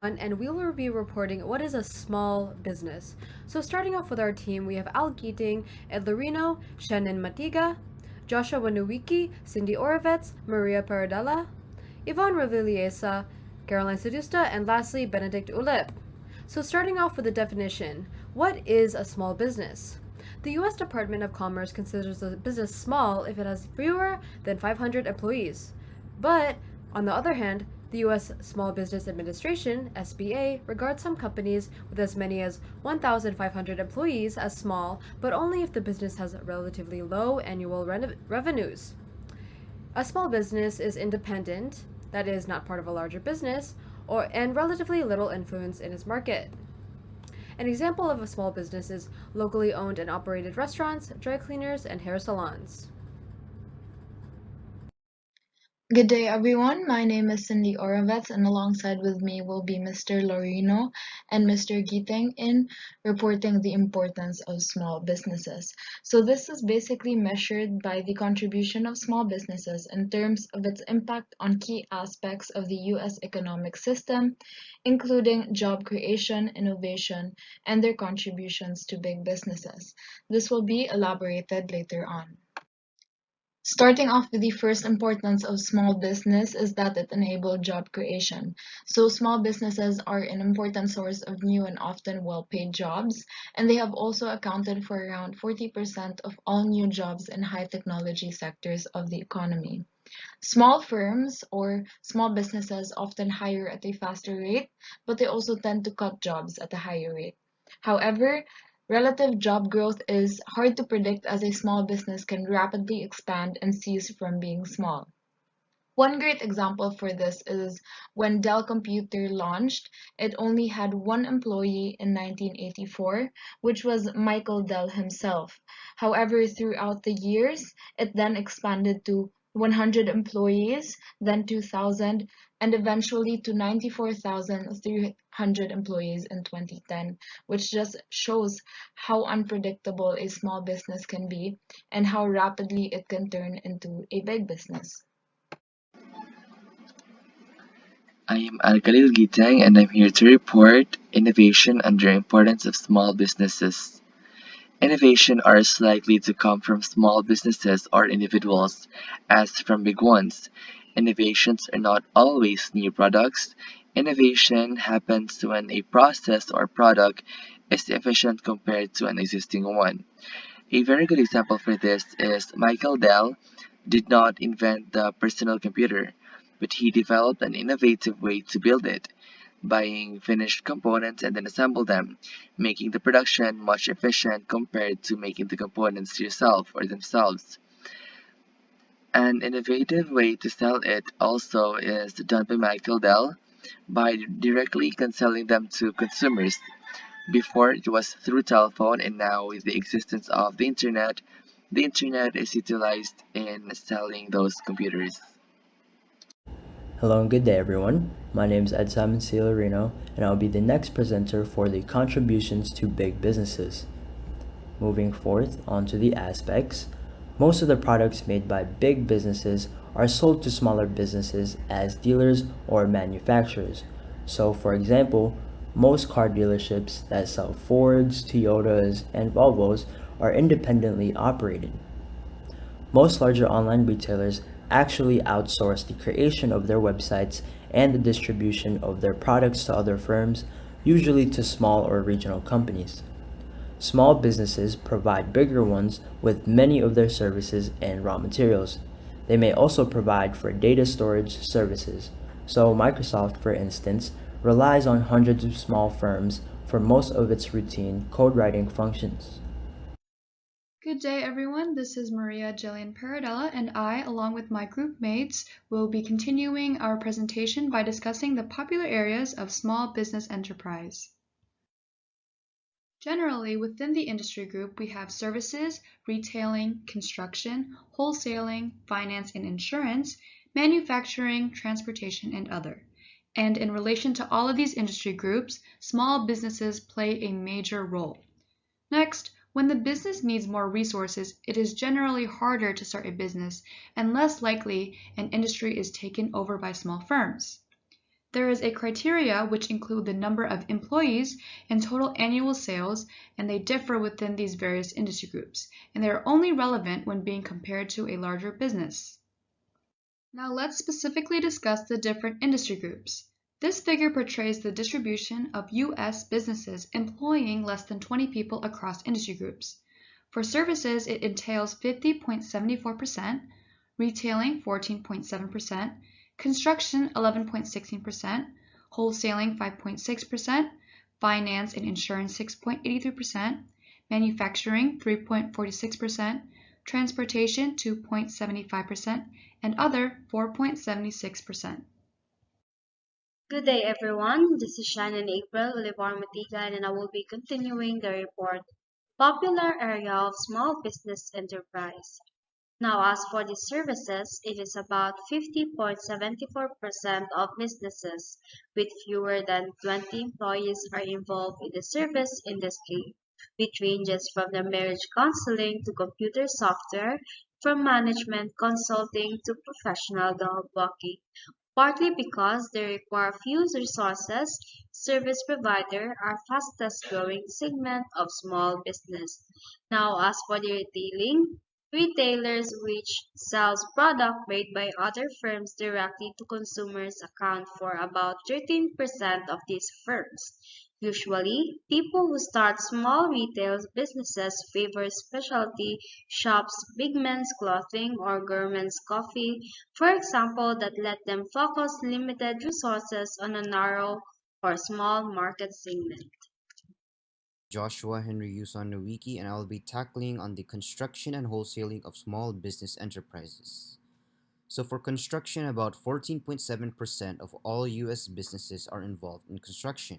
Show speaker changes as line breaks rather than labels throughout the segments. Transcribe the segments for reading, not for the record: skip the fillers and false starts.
And we will be reporting what is a small business. So starting off with our team, we have Al Keating, Ed Lorino, Shannon Matiga, Joshua Wanuwiki, Cindy Orovets, Maria Paradella, Yvonne Reviliesa, Caroline Sedusta, and lastly, Benedict Ulip. So starting off with the definition, what is a small business? The U.S. Department of Commerce considers a business small if it has fewer than 500 employees. But, on the other hand, the U.S. Small Business Administration, SBA, regards some companies with as many as 1,500 employees as small, but only if the business has relatively low annual revenues. A small business is independent, that is, not part of a larger business, and relatively little influence in its market. An example of a small business is locally owned and operated restaurants, dry cleaners, and hair salons.
Good day, everyone. My name is Cindy Orovets, and alongside with me will be Mr. Lorino and Mr. Giting in reporting the importance of small businesses. So, this is basically measured by the contribution of small businesses in terms of its impact on key aspects of the U.S. economic system, including job creation, innovation, and their contributions to big businesses. This will be elaborated later on. Starting off with the first importance of small business is that it enables job creation. So small businesses are an important source of new and often well-paid jobs, and they have also accounted for around 40% of all new jobs in high technology sectors of the economy. Small firms or small businesses often hire at a faster rate, but they also tend to cut jobs at a higher rate. However, relative job growth is hard to predict as a small business can rapidly expand and cease from being small. One great example for this is when Dell Computer launched, it only had one employee in 1984, which was Michael Dell himself. However, throughout the years, it then expanded to 100 employees, then 2,000, and eventually to 94,300 employees in 2010, which just shows how unpredictable a small business can be and how rapidly it can turn into a big business.
I am Alkalil Gitang and I'm here to report innovation and the importance of small businesses. Innovation are as likely to come from small businesses or individuals as from big ones. Innovations are not always new products. Innovation happens when a process or product is efficient compared to an existing one. A very good example for this is Michael Dell did not invent the personal computer, but he developed an innovative way to build it, buying finished components and then assemble them, making the production much efficient compared to making the components yourself or themselves. An innovative way to sell it also is done by Michael Dell by directly selling them to consumers. Before it was through telephone and now with the existence of the internet is utilized in selling those computers.
Hello and good day everyone. My name is Ed Simon Cilarino and I'll be the next presenter for the contributions to big businesses. Moving forth onto the aspects, most of the products made by big businesses are sold to smaller businesses as dealers or manufacturers. So for example, most car dealerships that sell Fords, Toyotas, and Volvos are independently operated. Most larger online retailers actually outsource the creation of their websites and the distribution of their products to other firms, usually to small or regional companies. Small businesses provide bigger ones with many of their services and raw materials. They may also provide for data storage services. So Microsoft, for instance, relies on hundreds of small firms for most of its routine code writing functions.
Good day, everyone. This is Maria Jillian Paradella, and I, along with my group mates, will be continuing our presentation by discussing the popular areas of small business enterprise. Generally, within the industry group, we have services, retailing, construction, wholesaling, finance and insurance, manufacturing, transportation, and other. And in relation to all of these industry groups, small businesses play a major role. Next, when the business needs more resources, it is generally harder to start a business and less likely an industry is taken over by small firms. There is a criteria which include the number of employees and total annual sales, and they differ within these various industry groups, and they are only relevant when being compared to a larger business. Now let's specifically discuss the different industry groups. This figure portrays the distribution of U.S. businesses employing less than 20 people across industry groups. For services, it entails 50.74%, retailing 14.7%, construction 11.16%, wholesaling 5.6%, finance and insurance 6.83%, manufacturing 3.46%, transportation 2.75%, and other 4.76%.
Good day, everyone. This is Shannon April Olivar Matigan, and I will be continuing the report Popular Area of Small Business Enterprise. Now, as for the services, it is about 50.74% of businesses with fewer than 20 employees are involved in the service industry, which ranges from the marriage counseling to computer software, from management consulting to professional dog walking. Partly because they require few resources, service provider are fastest growing segment of small business. Now, as for the retailing, retailers which sells product made by other firms directly to consumers account for about 13% of these firms. Usually, people who start small retail businesses favor specialty shops, big men's clothing, or gourmet's coffee, for example, that let them focus limited resources on a narrow or small market segment.
Joshua Henry Yuson Nowiki, and I will be tackling on the construction and wholesaling of small business enterprises. So for construction, about 14.7% of all US businesses are involved in construction.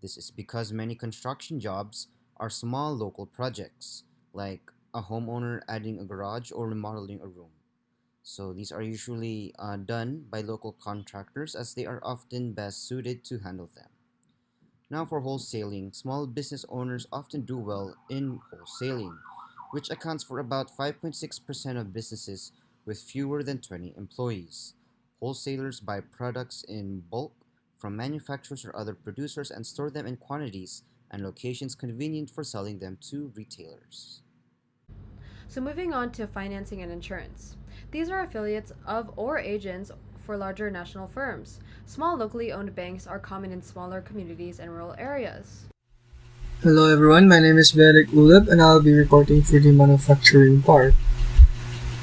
This is because many construction jobs are small local projects, like a homeowner adding a garage or remodeling a room. So these are usually done by local contractors as they are often best suited to handle them. Now for wholesaling, small business owners often do well in wholesaling, which accounts for about 5.6% of businesses with fewer than 20 employees. Wholesalers buy products in bulk from manufacturers or other producers and store them in quantities and locations convenient for selling them to retailers.
So, moving on to financing and insurance. These are affiliates of or agents for larger national firms. Small locally owned banks are common in smaller communities and rural areas.
Hello everyone, my name is Derek Uleb and I'll be reporting for the manufacturing part.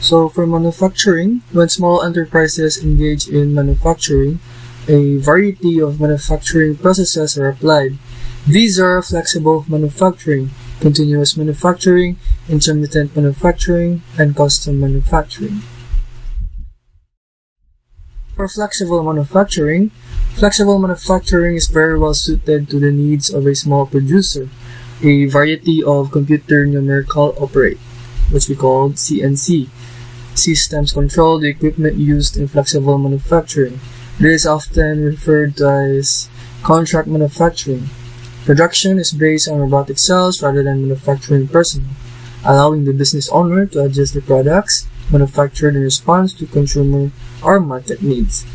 So for manufacturing, when small enterprises engage in manufacturing, a variety of manufacturing processes are applied. These are flexible manufacturing, continuous manufacturing, intermittent manufacturing, and custom manufacturing. For flexible manufacturing is very well suited to the needs of a small producer. A variety of computer numerical operate, which we call CNC. Systems control the equipment used in flexible manufacturing. This is often referred to as contract manufacturing. Production is based on robotic cells rather than manufacturing personnel, allowing the business owner to adjust the products manufactured in response to consumer or market needs.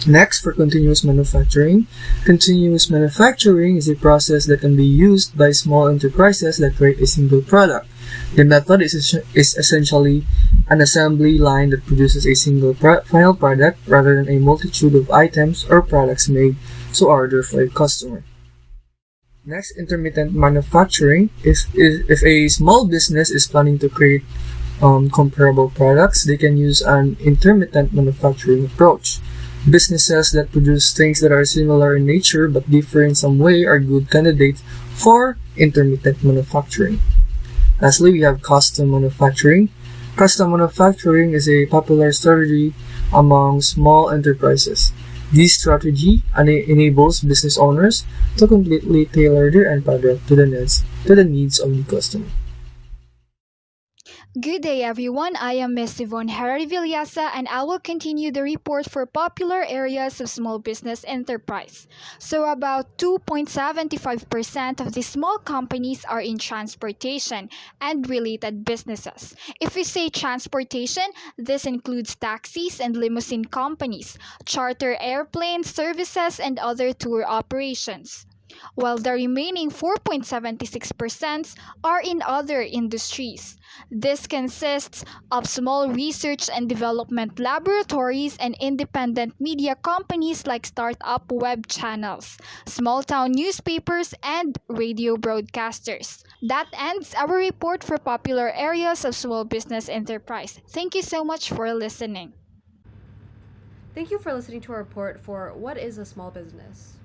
Next, for continuous manufacturing. Continuous manufacturing is a process that can be used by small enterprises that create a single product. The method is essentially an assembly line that produces a single final product rather than a multitude of items or products made to order for a customer. Next, intermittent manufacturing. If a small business is planning to create comparable products, they can use an intermittent manufacturing approach. Businesses that produce things that are similar in nature but differ in some way are good candidates for intermittent manufacturing. Lastly, we have custom manufacturing. Custom manufacturing is a popular strategy among small enterprises. This strategy enables business owners to completely tailor their end product to the needs of the customer.
Good day, everyone. I am Ms. Yvonne Herrera Villasa, and I will continue the report for popular areas of small business enterprise. So, about 2.75% of the small companies are in transportation and related businesses. If we say transportation, this includes taxis and limousine companies, charter airplane services, and other tour operations, while the remaining 4.76% are in other industries. This consists of small research and development laboratories and independent media companies like startup web channels, small town newspapers, and radio broadcasters. That ends our report for popular areas of small business enterprise. Thank you so much for listening.
Thank you for listening to our report for What is a Small Business?